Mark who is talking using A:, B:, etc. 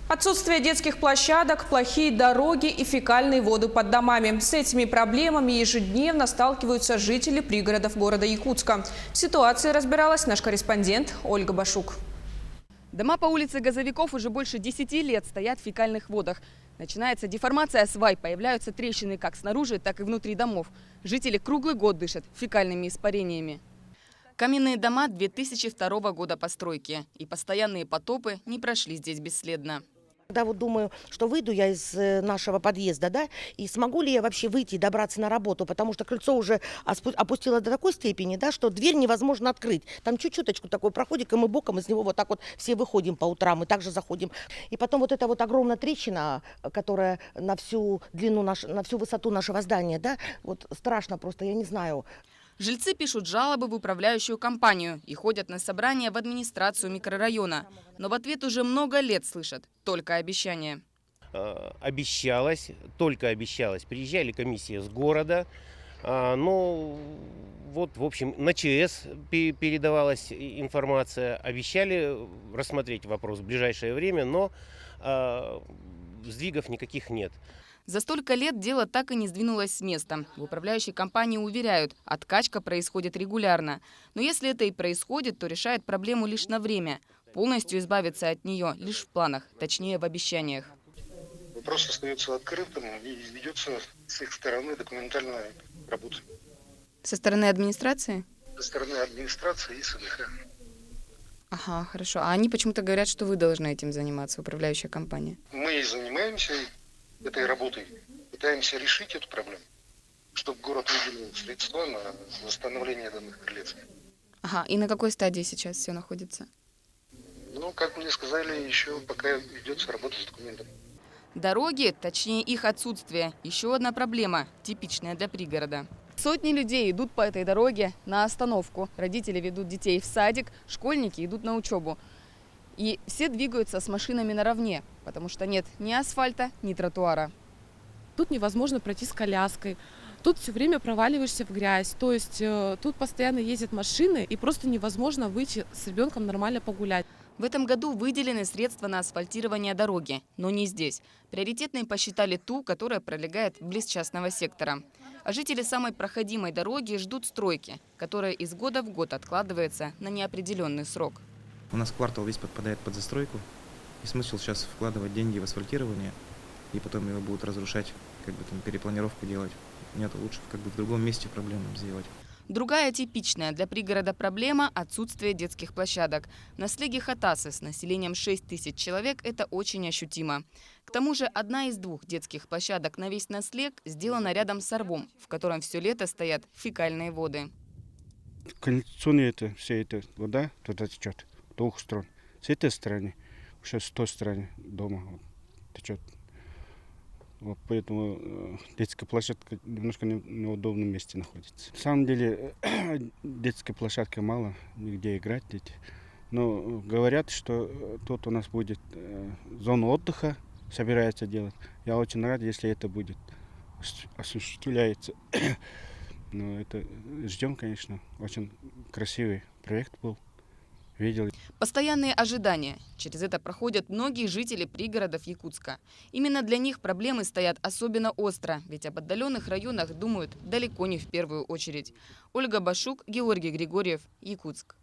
A: Отсутствие детских площадок, плохие дороги и фекальные воды под домами. С этими проблемами ежедневно сталкиваются жители пригородов города Якутска. В ситуации разбиралась наш корреспондент Ольга Башук.
B: Дома по улице Газовиков уже больше 10 лет стоят в фекальных водах. Начинается деформация свай, появляются трещины как снаружи, так и внутри домов. Жители круглый год дышат фекальными испарениями. Каменные дома 2002 года постройки. И постоянные потопы не прошли здесь бесследно.
C: Когда вот думаю, что выйду я из нашего подъезда, да, и смогу ли я вообще выйти и добраться на работу, потому что крыльцо уже опустило до такой степени, да, что дверь невозможно открыть. Там чуть-чуточку такой проходик, и мы боком из него вот так вот все выходим по утрам, и также заходим. И потом вот эта вот огромная трещина, которая на всю длину, на всю высоту нашего здания, да, вот страшно просто, я не знаю.
B: Жильцы пишут жалобы в управляющую компанию и ходят на собрания в администрацию микрорайона. Но в ответ уже много лет слышат только обещания.
D: Обещалось, только обещалось. Приезжали комиссии с города. Ну, вот, в общем, на ЧС передавалась информация. Обещали рассмотреть вопрос в ближайшее время, но сдвигов никаких нет.
B: За столько лет дело так и не сдвинулось с места. В управляющей компании уверяют, откачка происходит регулярно. Но если это и происходит, то решает проблему лишь на время. Полностью избавиться от нее лишь в планах, точнее в обещаниях.
E: Вопрос остается открытым и ведется с их стороны документальная работа.
B: Со стороны администрации?
E: Со стороны администрации и СДХ.
B: Ага, хорошо. А они почему-то говорят, что вы должны этим заниматься, управляющая компания.
E: Мы и занимаемся этой работой, пытаемся решить эту проблему, чтобы город выделил средства на восстановление данных крылец.
B: Ага, и на какой стадии сейчас все находится?
E: Ну, как мне сказали, еще пока ведется работа с документами.
B: Дороги, точнее их отсутствие, еще одна проблема, типичная для пригорода. Сотни людей идут по этой дороге на остановку. Родители ведут детей в садик, школьники идут на учебу. И все двигаются с машинами наравне, потому что нет ни асфальта, ни тротуара.
F: Тут невозможно пройти с коляской, тут все время проваливаешься в грязь. То есть тут постоянно ездят машины, и просто невозможно выйти с ребенком нормально погулять.
B: В этом году выделены средства на асфальтирование дороги, но не здесь. Приоритетной посчитали ту, которая пролегает близ частного сектора. А жители самой проходимой дороги ждут стройки, которая из года в год откладывается на неопределенный срок.
G: У нас квартал весь подпадает под застройку, и смысл сейчас вкладывать деньги в асфальтирование, и потом его будут разрушать, как бы там перепланировку делать. Нет, лучше как бы в другом месте проблему сделать.
B: Другая типичная для пригорода проблема – отсутствие детских площадок. На слеге Хатасы с населением 6 тысяч человек это очень ощутимо. К тому же одна из 2 детских площадок на весь наслег сделана рядом с рвом, в котором все лето стоят фекальные воды.
H: Канализационная вся эта вода туда течет. 2 сторон. С этой стороны, еще с той стороны дома течет. Вот поэтому детская площадка немножко в неудобном месте находится. На самом деле детской площадки мало, нигде играть дети. Но говорят, что тут у нас будет зона отдыха, собирается делать. Я очень рад, если это будет осуществляется. Но это ждем, конечно. Очень красивый проект был. Видел.
B: Постоянные ожидания. Через это проходят многие жители пригородов Якутска. Именно для них проблемы стоят особенно остро, ведь об отдаленных районах думают далеко не в первую очередь. Ольга Башук, Георгий Григорьев, Якутск.